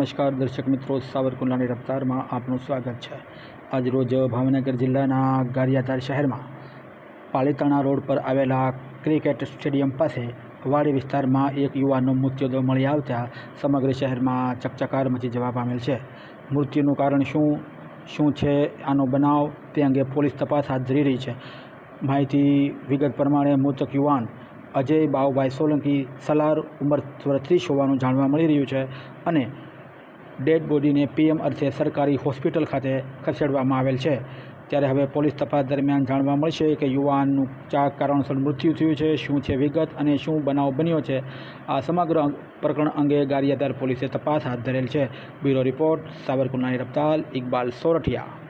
નમસ્કાર દર્શક મિત્રો, સાવરકુંડલાની રફતારમાં આપનું સ્વાગત છે। આજરોજ ભાવનગર જિલ્લાના ગારિયાધાર શહેરમાં પાલીતાણા રોડ પર આવેલા ક્રિકેટ સ્ટેડિયમ પાસે વાડી વિસ્તારમાં એક યુવાનનો મૃતદેહ મળી આવતા સમગ્ર શહેરમાં ચકચાર મચી જવા પામેલ છે। મૃત્યુનું કારણ શું છે, આનો બનાવ તે અંગે પોલીસ તપાસ હાથ ધરી રહી છે। માહિતી વિગત પ્રમાણે મૃતક યુવાન અજય બાવભાઈ સોલંકી સલાર ઉંમર 30 હોવાનું જાણવા મળી રહ્યું છે અને ડેડ બોડીને પીએમ અર્થે સરકારી હોસ્પિટલ ખાતે ખસેડવામાં આવેલ છે। ત્યારે હવે પોલીસ તપાસ દરમિયાન જાણવા મળશે કે યુવાનનું કયા કારણોસર મૃત્યુ થયું છે, શું છે વિગત અને શું બનાવ બન્યો છે। આ સમગ્ર પ્રકરણ અંગે ગારિયાધાર પોલીસે તપાસ હાથ ધરેલ છે। Bureau report, સાવરકુંડલાની રફતાર, Iqbal Sorathiya.